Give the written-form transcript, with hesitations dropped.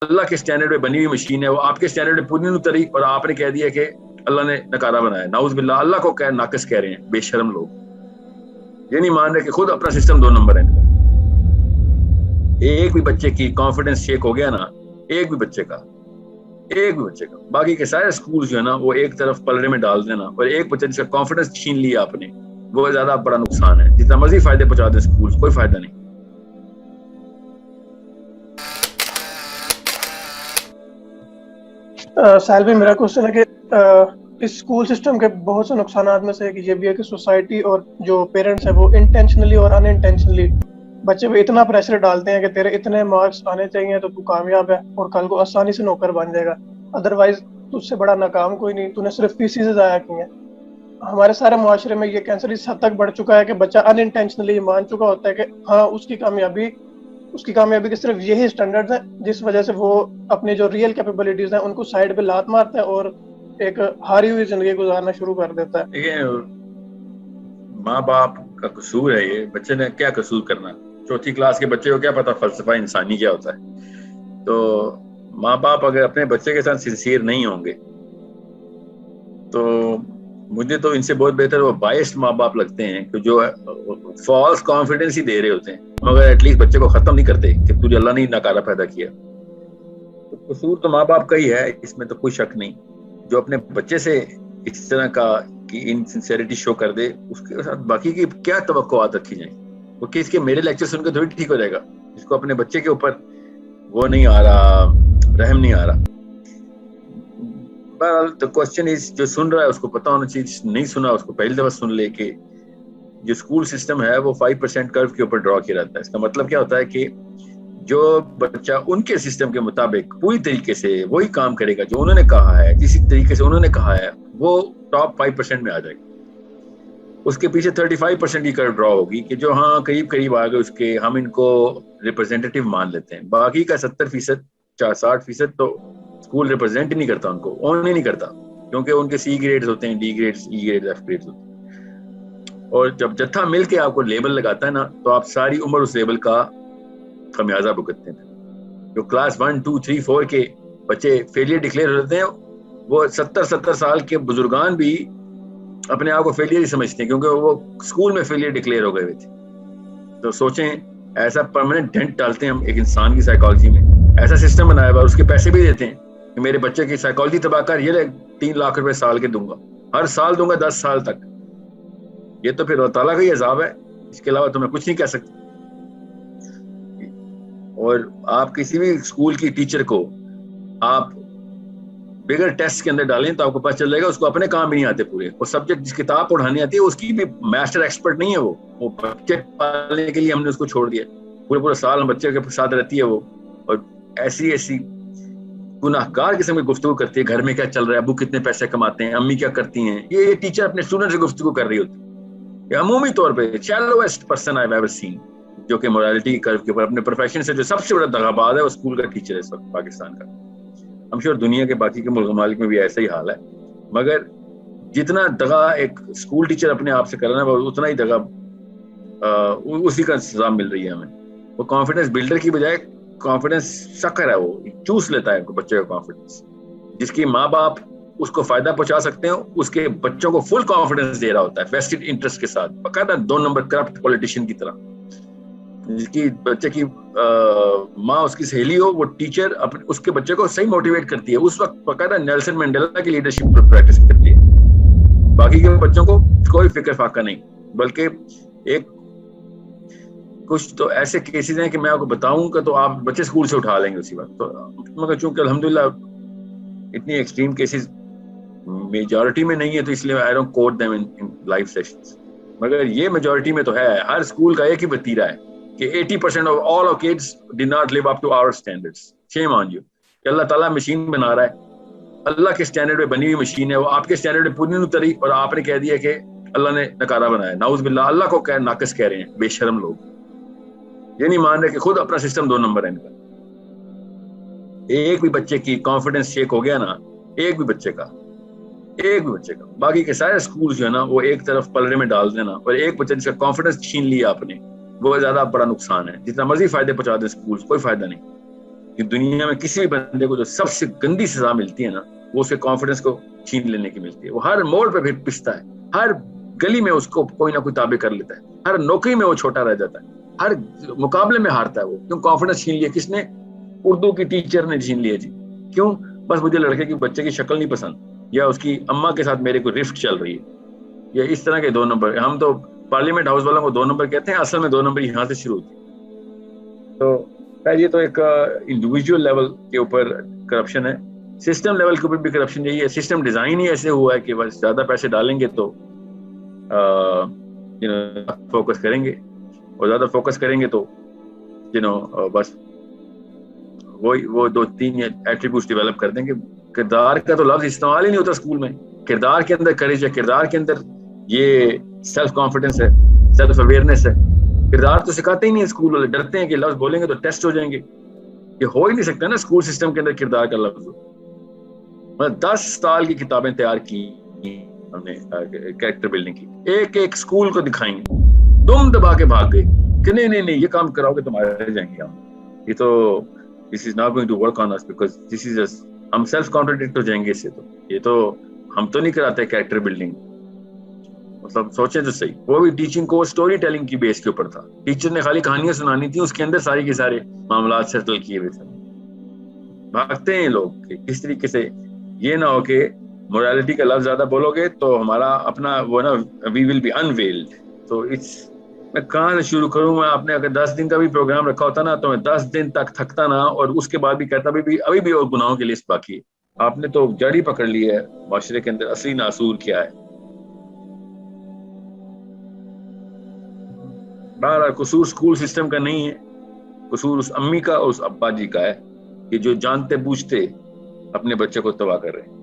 اللہ کے سٹینڈرڈ پہ بنی ہوئی مشین ہے, وہ آپ کے سٹینڈرڈ پہ پوری نہیں اتری اور آپ نے کہہ دیا کہ اللہ نے نکارا بنایا. ناؤز باللہ, اللہ کو کہہ ناقص کہہ رہے ہیں, بے شرم لوگ. یہ نہیں مان رہے کہ خود اپنا سسٹم 2 نمبر ہے ان کا. ایک بھی بچے کی کانفیڈنس شیک ہو گیا نا, ایک بھی بچے کا, باقی کے سارے اسکول جو ہے نا وہ ایک طرف پلڑے میں ڈال دینا, اور ایک بچے جس کا کانفیڈنس چھین لیا آپ نے, وہ زیادہ بڑا نقصان ہے. جتنا مرضی فائدے پہنچا دیں اسکول, کوئی فائدہ نہیں. ساحل بھائی, میرا کوشچن ہے کہ اس اسکول سسٹم کے بہت سے نقصانات میں سے یہ بھی ہے کہ سوسائٹی اور جو پیرنٹس ہیں وہ انٹینشنلی اور ان انٹینشنلی بچے پہ اتنا پریشر ڈالتے ہیں کہ تیرے اتنے مارکس آنے چاہیے تو کامیاب ہے اور کل کو آسانی سے نوکر بن جائے گا, ادروائز تجھ سے بڑا ناکام کوئی نہیں, تو نے صرف فیسیں ضائع کی ہیں. ہمارے سارے معاشرے میں یہ کینسر اس حد تک بڑھ چکا ہے کہ بچہ ان انٹینشنلی مان چکا ہوتا ہے کہ ہاں اس کی کامیابی کے صرف یہی سٹینڈرڈز ہیں, جس وجہ سے وہ اپنی جو ریئل کیپیبلٹیز ہیں ان کو سائڈ پہ لات مارتا ہے اور ایک ہاری ہوئی زندگی گزارنا شروع کر دیتا ہے. دیکھیں, ماں باپ کا قصور ہے یہ. بچے نے کیا قصور کرنا, 4تھی کلاس کے بچے کو کیا پتا فلسفہ انسانی کیا ہوتا ہے. تو ماں باپ اگر اپنے بچے کے ساتھ سنسیئر نہیں ہوں گے تو مجھے تو ان سے بہت بہتر وہ بائسڈ ماں باپ لگتے ہیں کہ جو فالس کانفیڈنس ہی دے رہے ہوتے ہیں, مگر ایٹ لیسٹ بچے کو ختم نہیں کرتے کہ تجھے اللہ نے ناکارہ پیدا کیا. تو قصور تو ماں باپ کا ہی ہے, اس میں تو کوئی شک نہیں. جو اپنے بچے سے اس طرح کا کی انسنسیئرٹی شو کر دے, اس کے ساتھ باقی کی کیا توقعات رکھی جائیں. وہ کس کے میرے لیکچر سن کے تھوڑی ٹھیک ہو جائے گا. جس کو اپنے بچے کے اوپر وہ نہیں آ رہا, رحم نہیں آ رہا. بہرحال تو کوشچن از, جو سن رہا ہے اس کو پتا ہونا چاہیے, نہیں سنا اس کو پہلی دفعہ سن لے کہ جو اسکول سسٹم ہے وہ 5% کرو کے اوپر ڈرا کیا رہتا ہے. اس کا مطلب کیا ہوتا ہے کہ جو بچہ ان کے سسٹم کے مطابق پوری طریقے سے وہی کام کرے گا جو انہوں نے کہا ہے, جس طریقے سے انہوں نے کہا ہے, وہ ٹاپ 5% میں آ جائے گا. اس کے پیچھے 35% کی کرو ڈرا ہوگی کہ جو ہاں قریب آ گئے اس کے, ہم ان کو ریپرزینٹیٹیو مان لیتے ہیں. باقی کا 70%, 60% تو اسکول ریپرزینٹ ہی نہیں کرتا, ان کو اون ہی نہیں کرتا, کیونکہ ان کے سی گریڈز ہوتے ہیں, ڈی گریڈز, ای گریڈز, ایف گریڈز ہوتے ہیں. اور جب جتھا مل کے آپ کو لیبل لگاتا ہے نا, تو آپ ساری عمر اس لیبل کا خمیازہ بھگتتے ہیں. جو کلاس 1, 2, 3, 4 کے بچے فیلئر ڈکلیئر ہوتے ہیں, وہ 70 سال کے بزرگان بھی اپنے آپ کو فیلئر ہی سمجھتے ہیں, کیونکہ وہ اسکول میں فیلئر ڈکلیئر ہو گئے ہوئے تھے. تو سوچیں, ایسا پرماننٹ ڈینٹ ڈالتے ہیں ہم ایک انسان کی سائیکالوجی میں. ایسا سسٹم بنایا ہوا, اس کے پیسے بھی دیتے ہیں کہ میرے بچے کی سائیکالوجی تباہ کر, یہ 3 لاکھ روپے سال کے دوں گا, ہر سال دوں گا 10 سال تک. یہ تو پھر اللہ تعالیٰ کا ہی عذاب ہے, اس کے علاوہ تمہیں کچھ نہیں کہہ سکتے. اور آپ کسی بھی اسکول کی ٹیچر کو آپ بغیر ٹیسٹ کے اندر ڈالیں تو آپ کو پتہ چل جائے گا اس کو اپنے کام بھی نہیں آتے پورے. وہ سبجیکٹ جس کتاب پڑھانی آتی ہے اس کی بھی ماسٹر ایکسپرٹ نہیں ہے. وہ بچے پالنے کے لیے ہم نے اس کو چھوڑ دیا, پورے سال ہم بچے کے ساتھ رہتی ہے وہ, اور ایسی گناہگار قسم کی گفتگو کرتی ہے, گھر میں کیا چل رہا ہے, ابو کتنے پیسے کماتے ہیں, امی کیا کرتی ہیں. یہ ٹیچر اپنے اسٹوڈنٹ سے گفتگو کر رہی ہوتی ہے. یہ عمومی طور پہ shallowest person I have ever seen, جو کہ مورالٹی کرو کے اوپر اپنے پروفیشن سے جو سب سے بڑا دغاباز ہے وہ اسکول کا ٹیچر ہے اس وقت پاکستان کا. ہم شور دنیا کے باقی کے ممالک میں بھی ایسا ہی حال ہے, مگر جتنا دغا ایک اسکول ٹیچر اپنے آپ سے کرنا ہے اتنا ہی دغا اسی کا سزا مل رہی ہے ہمیں. وہ کانفیڈنس بلڈر کی بجائے کانفیڈنس سکر ہے, وہ چوس لیتا ہے بچے کا کانفیڈنس. جس کی ماں باپ اس کو فائدہ پہنچا سکتے ہیں, اس کے بچوں کو فل کانفیڈنس دے رہا ہوتا ہے ویسٹڈ انٹرسٹ کے ساتھ, باقاعدہ 2 نمبر کرپٹ پولیٹیشین کی طرح. جس کی بچے کی ماں اس کی سہیلی ہو, وہ ٹیچر اس کے بچے کو صحیح موٹیویٹ کرتی ہے, اس وقت باقاعدہ نیلسن منڈیلا کی لیڈرشپ پریکٹس کرتی ہے. باقی کے بچوں کو کوئی فکر فاقہ نہیں, بلکہ ایک کچھ تو ایسے کیسز ہیں کہ میں آپ کو بتاؤں گا تو آپ بچے اسکول سے اٹھا لیں گے اسی وقت. تو مگر چونکہ الحمدللہ اتنی ایکسٹریم کیسز میجورٹی میں نہیں ہے, تو اس لیے I don't quote them in live sessions. مگر یہ میجورٹی میں تو ہے. ہر اسکول کا ایک ہی وتیرہ ہے کہ 80% of all our kids did not live up to our standards. Shame on you. کہ اللہ تعالیٰ مشین بنا رہا ہے, اللہ کے سٹینڈرڈ پہ بنی ہوئی مشین ہے, وہ آپ کے سٹینڈرڈ پہ پوری نہیں اتری اور آپ نے کہہ دیا کہ اللہ نے نکارہ بنایا. ناؤز باللہ, اللہ کو کہہ ناقص کہہ رہے ہیں, بے شرم لوگ. یہ نہیں مان رہے کہ خود اپنا سسٹم 2 نمبر ہے ان کا. ایک بھی بچے کی کانفیڈنس شیک ہو گیا نا, ایک بھی بچے کا, باقی کے سارے اسکول جو ہے نا وہ ایک طرف پلڑے میں ڈال دینا, اور ایک بچے جس کا کانفیڈنس چھین لیا آپ نے, وہ زیادہ بڑا نقصان ہے. جتنا مرضی فائدے پہنچا دیں اسکول, کوئی فائدہ نہیں. کہ دنیا میں کسی بھی بندے کو جو سب سے گندی سزا ملتی ہے نا وہ اس کے کانفیڈنس کو چھین لینے کی ملتی ہے. وہ ہر موڑ پہ پھر پستا ہے, ہر گلی میں اس کو کوئی نہ کوئی تابع کر لیتا ہے, ہر نوکری میں وہ چھوٹا رہ جاتا ہے, ہر مقابلے میں ہارتا ہے وہ. کیوں؟ کانفیڈنس چھین لیا. کس نے؟ اردو کی ٹیچر نے چھین لیا جی. کیوں؟ بس مجھے لڑکے کی بچے کی شکل نہیں پسند, یا اس کی اماں کے ساتھ میرے کو رفٹ چل رہی ہے, یا اس طرح کے 2 نمبر. ہم تو پارلیمنٹ ہاؤس والوں کو 2 نمبر کہتے ہیں, اصل میں 2 نمبر یہاں سے شروع ہوتی ہے. تو یہ تو ایک انڈیویجول لیول کے اوپر کرپشن ہے. سسٹم لیول کے اوپر بھی کرپشن یہی ہے. سسٹم ڈیزائن ہی ایسے ہوا ہے کہ بس زیادہ پیسے ڈالیں گے تو فوکس کریں گے, اور زیادہ فوکس کریں گے تو بس وہ 2-3 ایٹریبیوٹس ڈیولپ کر دیں گے. کردار کا تو لفظ استعمال ہی نہیں ہوتا اسکول میں. کردار کے اندر کریج ہے, کردار کے اندر یہ سیلف کانفیڈنس ہے, سیلف اویئرنیس ہے. کردار تو سکھاتے ہی نہیں اسکول والے, ڈرتے ہیں کہ لفظ بولیں گے تو ٹیسٹ ہو جائیں گے. یہ ہو ہی نہیں سکتا نا اسکول سسٹم کے اندر کردار کا لفظ. 10 سال کی کتابیں تیار کی ہم نے کریکٹر بلڈنگ کی, ایک ایک اسکول کو دکھائیں گے, دم دبا کے بھاگ گئے کہ نہیں یہ کام کراؤ گے تمہارے جائیں گے ہم. یہ تو this is not going to work on us because this is just ہم سیلف کانٹرڈکٹ ہو جائیں گے اس سے. تو یہ تو ہم تو نہیں کراتے کریکٹر بلڈنگ. مطلب سوچیں تو صحیح, وہ بھی ٹیچنگ کو اسٹوری ٹیلنگ کی بیس کے اوپر تھا. ٹیچر نے خالی کہانیاں سنانی تھی, اس کے اندر سارے کے سارے معاملات سیٹل کیے ہوئے تھے. بھاگتے ہیں لوگ کہ کس طریقے سے یہ نہ ہو کہ مورالٹی کا لفظ زیادہ بولو گے تو ہمارا اپنا وہ نا وی ول بی انویلڈ. تو میں کہاں سے شروع کروں؟ میں آپ نے اگر 10 دن کا بھی پروگرام رکھا ہوتا نا تو میں 10 دن تک تھکتا نا, اور اس کے بعد بھی کہتا ابھی بھی اور گناہوں کی لسٹ باقی ہے. آپ نے تو جڑ پکڑ لی ہے معاشرے کے اندر اصلی ناصور کیا ہے. بہرحال قصور اسکول سسٹم کا نہیں ہے, قصور اس امی کا اور اس ابا جی کا ہے کہ جو جانتے بوجھتے اپنے بچے کو تباہ کر رہے ہیں.